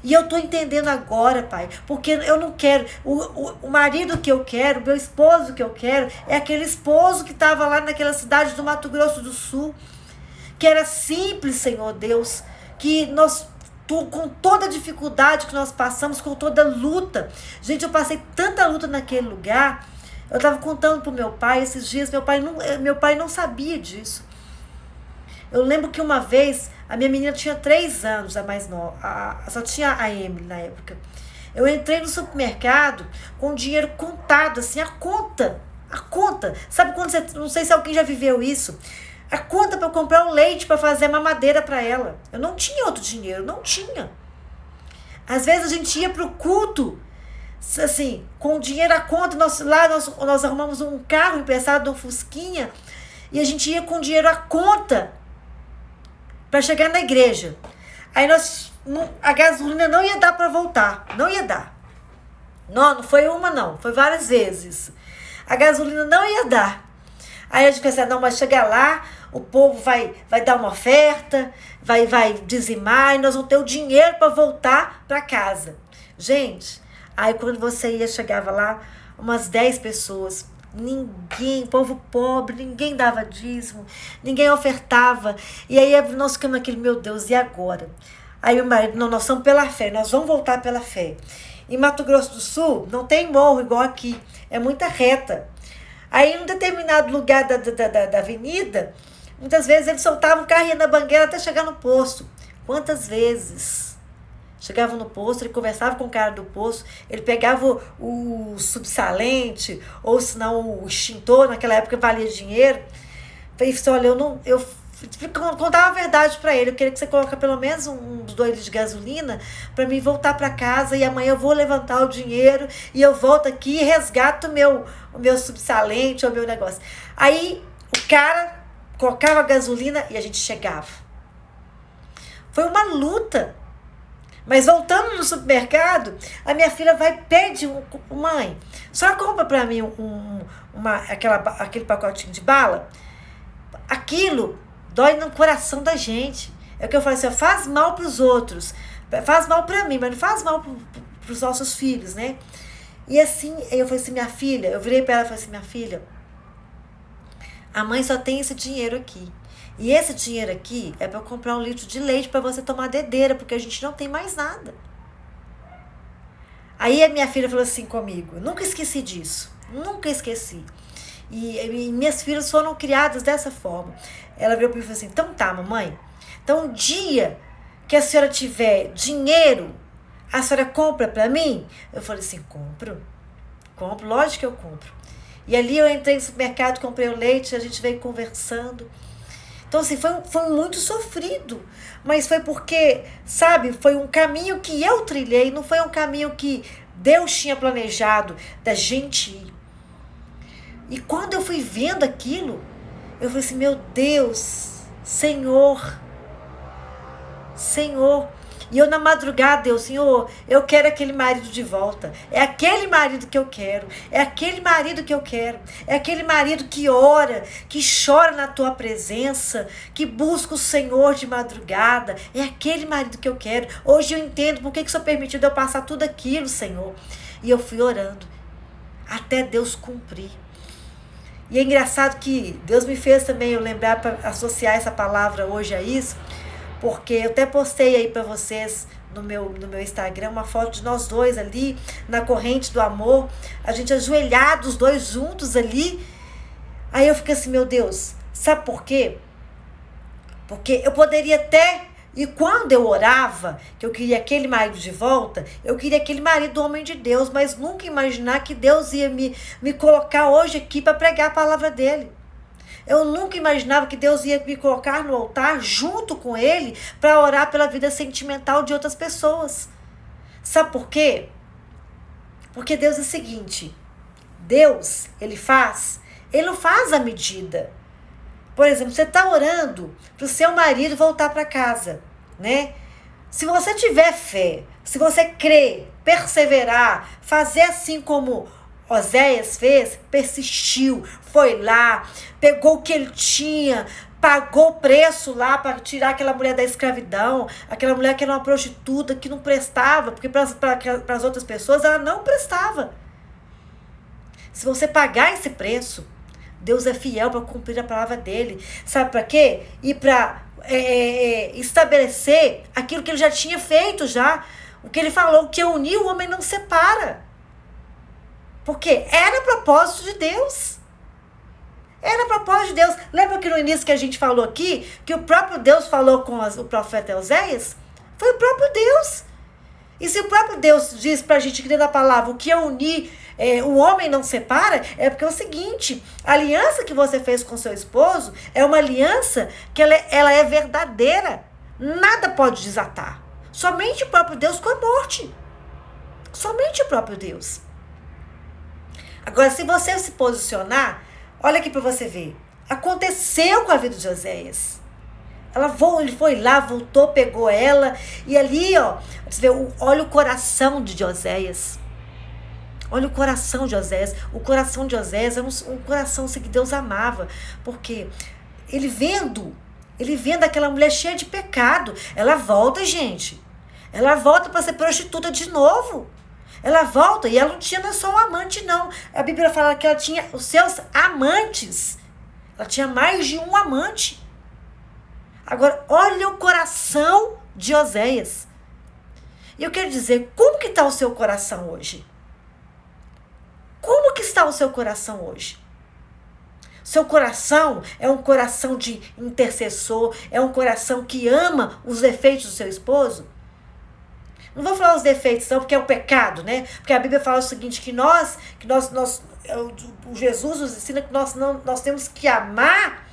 E eu estou entendendo agora, Pai, porque eu não quero, o marido que eu quero, o meu esposo que eu quero, é aquele esposo que estava lá naquela cidade do Mato Grosso do Sul, que era simples, Senhor Deus, que nós... com toda a dificuldade que nós passamos, com toda a luta. Gente, eu passei tanta luta naquele lugar. Eu estava contando para o meu pai esses dias, meu pai não sabia disso. Eu lembro que uma vez, a minha menina tinha 3 anos, a mais nova, só tinha a Emily na época. Eu entrei no supermercado com o dinheiro contado, assim, a conta. Sabe quando você, não sei se alguém já viveu isso, a conta para eu comprar um leite para fazer a mamadeira para ela. Eu não tinha outro dinheiro, não tinha. Às vezes a gente ia para o culto, assim, com o dinheiro à conta, nós arrumamos um carro emprestado, um Fusquinha, e a gente ia com o dinheiro à conta para chegar na igreja. Aí a gasolina não ia dar para voltar, não ia dar. Não foi uma não, foi várias vezes. A gasolina não ia dar. Aí a gente pensa, não, mas chegar lá, o povo vai dar uma oferta, vai dizimar, e nós vamos ter o dinheiro para voltar para casa. Gente, aí quando você chegava lá, umas 10 pessoas, ninguém, povo pobre, ninguém dava dízimo, ninguém ofertava. E aí nós ficamos aquele, meu Deus, e agora? Aí meu marido, não, nós somos pela fé, nós vamos voltar pela fé. Em Mato Grosso do Sul, não tem morro igual aqui, é muita reta. Aí, em um determinado lugar da avenida, muitas vezes ele soltava o carro e ia na banguela até chegar no posto. Quantas vezes? Chegava no posto, ele conversava com o cara do posto, ele pegava o subsalente, ou se não o extintor, naquela época valia dinheiro. E disse, olha, eu contava a verdade para ele, eu queria que você coloque pelo menos uns 2 litros de gasolina para mim voltar para casa, e amanhã eu vou levantar o dinheiro e eu volto aqui e resgato o meu subsalente, o meu negócio. Aí o cara colocava a gasolina e a gente chegava. Foi uma luta. Mas voltando no supermercado, a minha filha vai e pede, mãe, só compra para mim aquele pacotinho de bala. Aquilo dói no coração da gente. É o que eu falei assim, faz mal para os outros, faz mal para mim, mas não faz mal para os nossos filhos, né? E assim, eu falei assim, minha filha, eu virei para ela e falei assim, minha filha, a mãe só tem esse dinheiro aqui. E esse dinheiro aqui é para eu comprar 1 litro de leite para você tomar dedeira, porque a gente não tem mais nada. Aí a minha filha falou assim comigo, nunca esqueci disso, nunca esqueci. E minhas filhas foram criadas dessa forma. Ela virou para mim e falou assim, então tá, mamãe, então um dia que a senhora tiver dinheiro, a senhora compra para mim? Eu falei assim, compro, lógico que eu compro. E ali eu entrei no supermercado, comprei o leite, a gente veio conversando. Então assim, foi muito sofrido, mas foi porque, sabe, foi um caminho que eu trilhei, não foi um caminho que Deus tinha planejado da gente ir. E quando eu fui vendo aquilo, eu falei assim, meu Deus, Senhor, Senhor. E eu na madrugada, Senhor, eu quero aquele marido de volta. É aquele marido que eu quero. É aquele marido que eu quero. É aquele marido que ora, que chora na tua presença, que busca o Senhor de madrugada. É aquele marido que eu quero. Hoje eu entendo por que o Senhor permitiu eu passar tudo aquilo, Senhor. E eu fui orando até Deus cumprir. E é engraçado que Deus me fez também eu lembrar para associar essa palavra hoje a isso, porque eu até postei aí para vocês no meu Instagram uma foto de nós dois ali na corrente do amor, a gente ajoelhados, os dois juntos ali. Aí eu fiquei assim, meu Deus, sabe por quê? Porque eu poderia até, e quando eu orava, que eu queria aquele marido de volta, eu queria aquele marido homem de Deus, mas nunca imaginar que Deus ia me colocar hoje aqui para pregar a palavra dele. Eu nunca imaginava que Deus ia me colocar no altar junto com ele para orar pela vida sentimental de outras pessoas. Sabe por quê? Porque Deus é o seguinte, Deus, ele não faz a medida. Por exemplo, você está orando para o seu marido voltar para casa, né? Se você tiver fé, se você crer, perseverar, fazer assim como Oséias fez, persistiu, foi lá, pegou o que ele tinha, pagou o preço lá para tirar aquela mulher da escravidão, aquela mulher que era uma prostituta, que não prestava, porque para as outras pessoas ela não prestava. Se você pagar esse preço, Deus é fiel para cumprir a palavra dele. Sabe para quê? E para estabelecer aquilo que ele já tinha feito já. O que ele falou, que unir o homem não separa. Porque era propósito de Deus. Era propósito de Deus. Lembra que no início que a gente falou aqui, que o próprio Deus falou com o profeta Oséias? Foi o próprio Deus. E se o próprio Deus diz pra gente que dentro da palavra, o que eu uni, o homem não separa, é porque é o seguinte, a aliança que você fez com seu esposo é uma aliança que ela é verdadeira. Nada pode desatar. Somente o próprio Deus com a morte. Somente o próprio Deus. Agora, se você se posicionar, olha aqui para você ver. Aconteceu com a vida de Oséias. Ele foi lá, voltou, pegou ela. E ali, ó, você vê, olha o coração de Oséias. Olha o coração de Oséias. O coração de Oséias é um coração assim, que Deus amava. Porque ele vendo aquela mulher cheia de pecado, ela volta, gente. Ela volta para ser prostituta de novo. Ela volta e ela não tinha só um amante, não. A Bíblia fala que ela tinha os seus amantes. Ela tinha mais de um amante. Agora, olha o coração de Oséias. E eu quero dizer, como que está o seu coração hoje? Como que está o seu coração hoje? Seu coração é um coração de intercessor, é um coração que ama os defeitos do seu esposo? Não vou falar os defeitos, não, porque é o pecado, né? Porque a Bíblia fala o seguinte, que Jesus nos ensina que nós temos que amar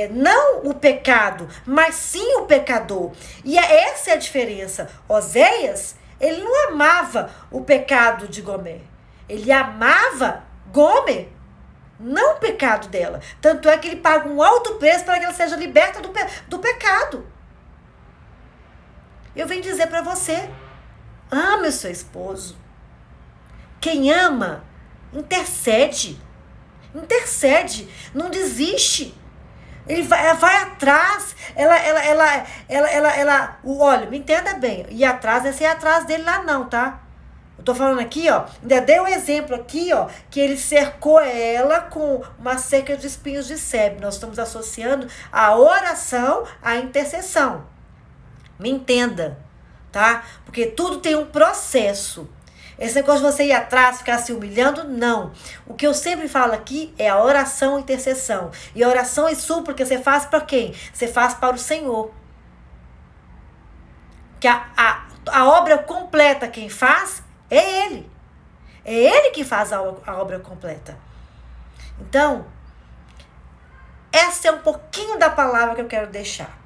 não o pecado, mas sim o pecador. E essa é a diferença. Oséias, ele não amava o pecado de Gomer. Ele amava Gomer, não o pecado dela. Tanto é que ele paga um alto preço para que ela seja liberta do pecado. Eu venho dizer para você, ame o seu esposo. Quem ama, intercede. Intercede, não desiste. Ele vai atrás. Olha, me entenda bem. Ir atrás, não é ser atrás dele lá não, tá? Eu tô falando aqui, ó. Ainda dei um exemplo aqui, ó. Que ele cercou ela com uma cerca de espinhos de sebe. Nós estamos associando a oração à intercessão. Me entenda, tá? Porque tudo tem um processo. Esse negócio de você ir atrás, ficar se humilhando, não. O que eu sempre falo aqui é a oração e intercessão. E a oração e súplica você faz para quem? Você faz para o Senhor. Que a obra completa quem faz é Ele. É Ele que faz a obra completa. Então, essa é um pouquinho da palavra que eu quero deixar.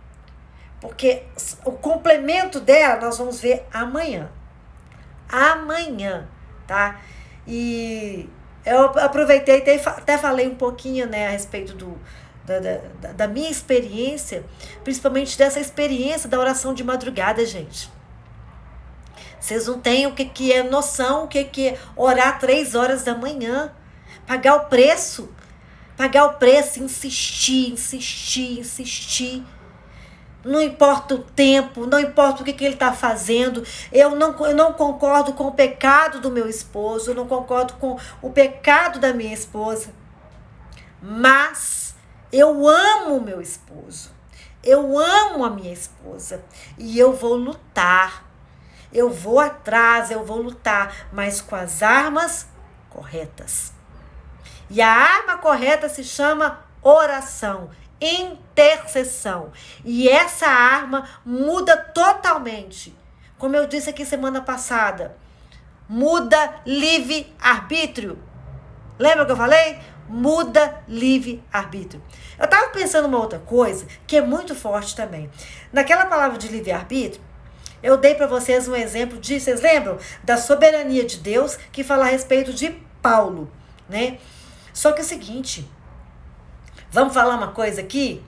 Porque o complemento dela nós vamos ver amanhã. Amanhã, tá? E Eu aproveitei e até falei um pouquinho, né, a respeito da minha experiência, principalmente dessa experiência da oração de madrugada, gente. Vocês não têm o que é noção, o que é orar 3 horas da manhã. Pagar o preço, insistir, insistir, insistir. Não importa o tempo, não importa o que ele está fazendo. Eu não concordo com o pecado do meu esposo, eu não concordo com o pecado da minha esposa. Mas eu amo o meu esposo, eu amo a minha esposa e eu vou lutar. Eu vou atrás, eu vou lutar, mas com as armas corretas. E a arma correta se chama oração, intercessão. E essa arma muda totalmente. Como eu disse aqui semana passada, muda livre-arbítrio. Lembra que eu falei? Muda livre-arbítrio. Eu estava pensando uma outra coisa que é muito forte também. Naquela palavra de livre-arbítrio, eu dei para vocês um exemplo de, vocês lembram? Da soberania de Deus, que fala a respeito de Paulo, né? Só que é o seguinte, vamos falar uma coisa aqui?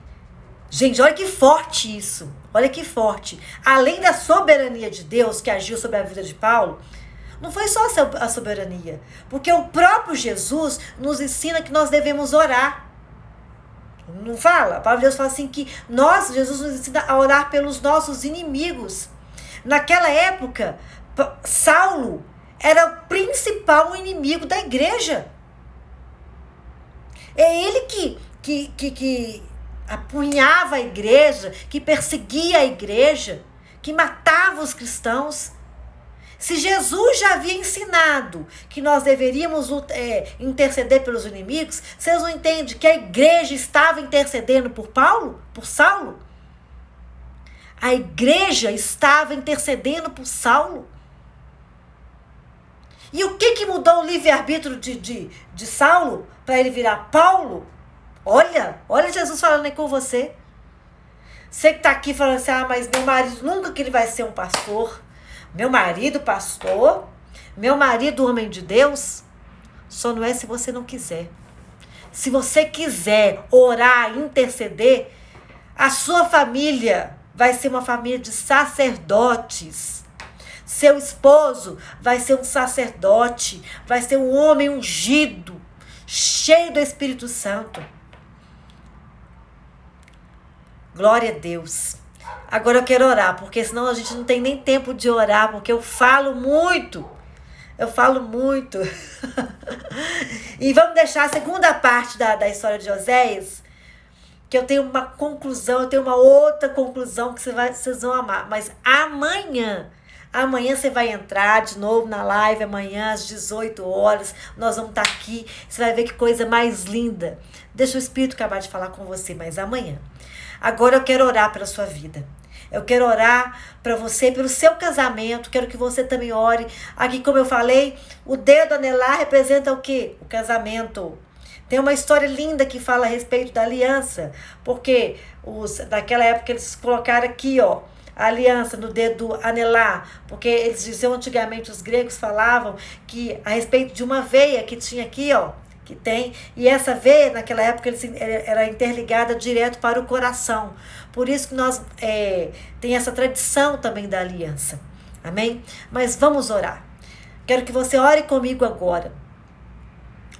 Gente, olha que forte isso, olha que forte. Além da soberania de Deus que agiu sobre a vida de Paulo, não foi só a soberania, porque o próprio Jesus nos ensina que nós devemos orar. Não fala? A palavra de Deus fala assim que Jesus nos ensina a orar pelos nossos inimigos. Naquela época, Saulo era o principal inimigo da igreja. É ele que apunhava a igreja, que perseguia a igreja, que matava os cristãos. Se Jesus já havia ensinado que nós deveríamos interceder pelos inimigos, vocês não entendem que a igreja estava intercedendo por Saulo? A igreja estava intercedendo por Saulo. E o que mudou o livre-arbítrio de Saulo para ele virar Paulo? Olha Jesus falando aí com você. Você que está aqui falando assim, mas meu marido nunca que ele vai ser um pastor. Meu marido pastor, meu marido homem de Deus, só não é se você não quiser. Se você quiser orar, interceder, a sua família vai ser uma família de sacerdotes. Seu esposo vai ser um sacerdote, vai ser um homem ungido, cheio do Espírito Santo. Glória a Deus. Agora eu quero orar, porque senão a gente não tem nem tempo de orar, porque eu falo muito. E vamos deixar a segunda parte da história de Oséias, que eu tenho uma conclusão, eu tenho uma outra conclusão que vocês vão amar. Mas amanhã você vai entrar de novo na live, amanhã às 18 horas, nós vamos estar aqui, você vai ver que coisa mais linda. Deixa o Espírito acabar de falar com você, mas amanhã. Agora eu quero orar pela sua vida. Eu quero orar para você, pelo seu casamento, quero que você também ore. Aqui, como eu falei, o dedo anelar representa o quê? O casamento. Tem uma história linda que fala a respeito da aliança, porque naquela época eles colocaram aqui, ó, a aliança no dedo anelar, porque eles diziam antigamente, os gregos falavam que a respeito de uma veia que tinha aqui, ó, que tem, e essa veia naquela época era interligada direto para o coração. Por isso que nós tem essa tradição também da aliança. Amém? Mas vamos orar. Quero que você ore comigo agora.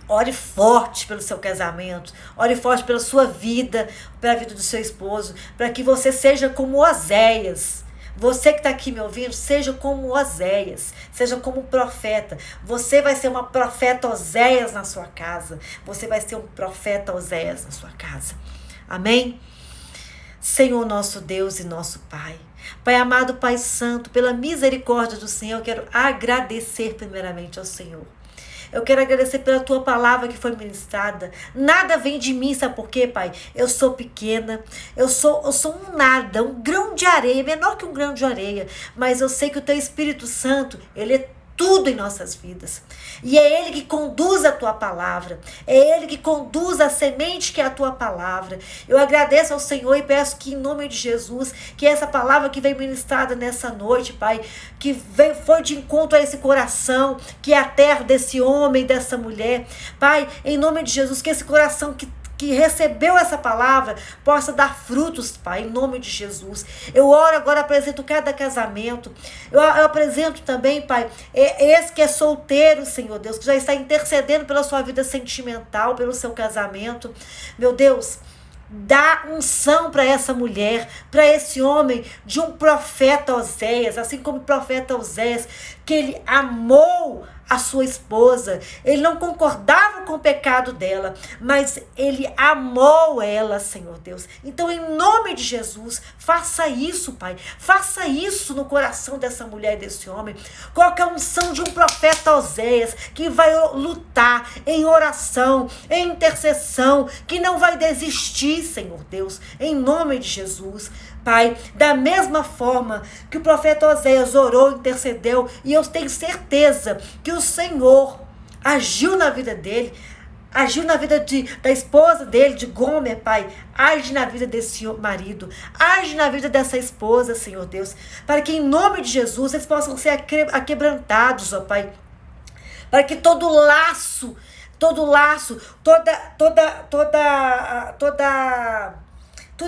Ore forte pelo seu casamento, ore forte pela sua vida, pela vida do seu esposo, para que você seja como Oséias. Você que está aqui me ouvindo, seja como Oséias, seja como um profeta. Você vai ser uma profeta Oséias na sua casa. Você vai ser um profeta Oséias na sua casa. Amém? Senhor nosso Deus e nosso Pai. Pai amado, Pai santo, pela misericórdia do Senhor, eu quero agradecer primeiramente ao Senhor. Eu quero agradecer pela tua palavra que foi ministrada. Nada vem de mim, sabe por quê, Pai? Eu sou pequena, eu sou um nada, um grão de areia, menor que um grão de areia. Mas eu sei que o teu Espírito Santo, ele é tudo em nossas vidas. E é Ele que conduz a tua palavra. É Ele que conduz a semente que é a tua palavra. Eu agradeço ao Senhor e peço que, em nome de Jesus, que essa palavra que vem ministrada nessa noite, Pai, que foi de encontro a esse coração, que é a terra desse homem, dessa mulher. Pai, em nome de Jesus, que esse coração que recebeu essa palavra possa dar frutos, Pai, em nome de Jesus. Eu oro agora, apresento cada casamento. Eu apresento também, Pai, esse que é solteiro, Senhor Deus, que já está intercedendo pela sua vida sentimental, pelo seu casamento. Meu Deus, dá unção para essa mulher, para esse homem, de um profeta Oséias, assim como o profeta Oséias, que ele amou a sua esposa. Ele não concordava com o pecado dela, mas ele amou ela, Senhor Deus. Então, em nome de Jesus, faça isso, Pai. Faça isso no coração dessa mulher e desse homem. Coloque a unção de um profeta Oséias, que vai lutar em oração, em intercessão, que não vai desistir, Senhor Deus, em nome de Jesus. Pai, da mesma forma que o profeta Oséias orou, intercedeu, e eu tenho certeza que o Senhor agiu na vida dele, agiu na vida da esposa dele, de Gomer, Pai. Age na vida desse marido, age na vida dessa esposa, Senhor Deus, para que em nome de Jesus eles possam ser aquebrantados, ó Pai, para que todo laço, tudo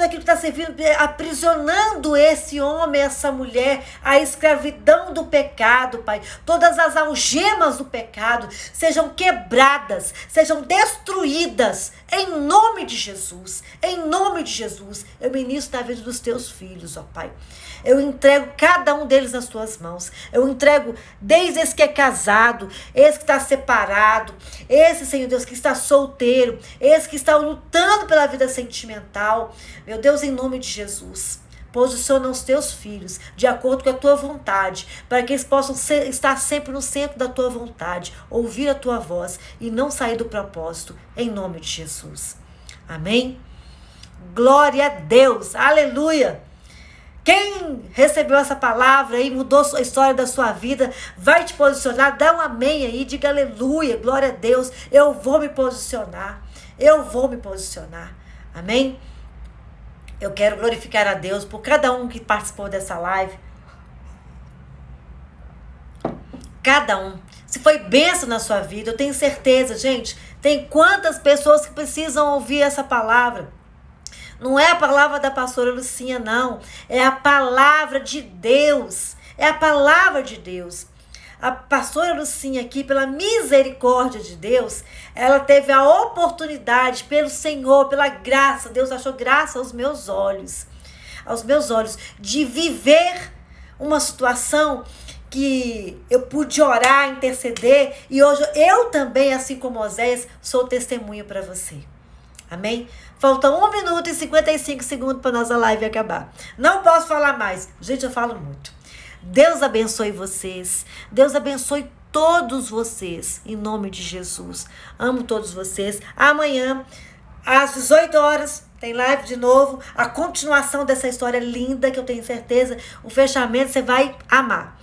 aquilo que está servindo, aprisionando esse homem, essa mulher, a escravidão do pecado, Pai. Todas as algemas do pecado sejam quebradas, sejam destruídas, em nome de Jesus. Em nome de Jesus, eu ministro na vida dos teus filhos, ó Pai. Eu entrego cada um deles nas tuas mãos. Eu entrego desde esse que é casado, esse que está separado, esse, Senhor Deus, que está solteiro, esse que está lutando pela vida sentimental. Meu Deus, em nome de Jesus, posiciona os teus filhos de acordo com a tua vontade, para que eles possam estar sempre no centro da tua vontade, ouvir a tua voz e não sair do propósito, em nome de Jesus. Amém? Glória a Deus, aleluia! Quem recebeu essa palavra e mudou a história da sua vida, vai te posicionar, dá um amém aí, diga aleluia, glória a Deus, eu vou me posicionar, amém? Eu quero glorificar a Deus por cada um que participou dessa live, cada um, se foi bênção na sua vida, eu tenho certeza, gente, tem quantas pessoas que precisam ouvir essa palavra. Não é a palavra da pastora Lucinha, não. É a palavra de Deus. É a palavra de Deus. A pastora Lucinha aqui, pela misericórdia de Deus, ela teve a oportunidade, pelo Senhor, pela graça, Deus achou graça aos meus olhos, de viver uma situação que eu pude orar, interceder, e hoje eu também, assim como Oséias, sou testemunha para você. Amém? Falta 1 minuto e 55 segundos para nossa live acabar. Não posso falar mais. Gente, eu falo muito. Deus abençoe vocês. Deus abençoe todos vocês. Em nome de Jesus. Amo todos vocês. Amanhã, às 18 horas, tem live de novo. A continuação dessa história linda, que eu tenho certeza. O fechamento você vai amar.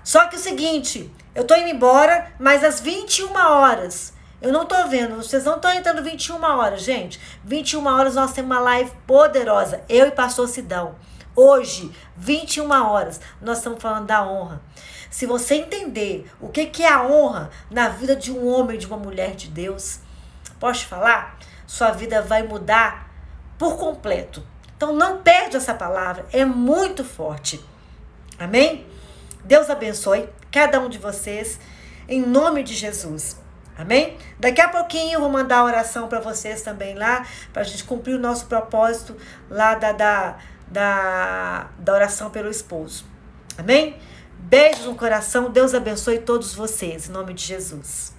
Só que o seguinte, eu tô indo embora, mas às 21 horas... Eu não tô vendo, vocês não estão entrando 21 horas, gente. 21 horas nós temos uma live poderosa, eu e pastor Sidão. Hoje, 21 horas, nós estamos falando da honra. Se você entender o que é a honra na vida de um homem e de uma mulher de Deus, posso te falar? Sua vida vai mudar por completo. Então não perde essa palavra, é muito forte. Amém? Deus abençoe cada um de vocês, em nome de Jesus. Amém? Daqui a pouquinho eu vou mandar a oração para vocês também lá, para a gente cumprir o nosso propósito lá da oração pelo esposo. Amém? Beijos no coração, Deus abençoe todos vocês, em nome de Jesus.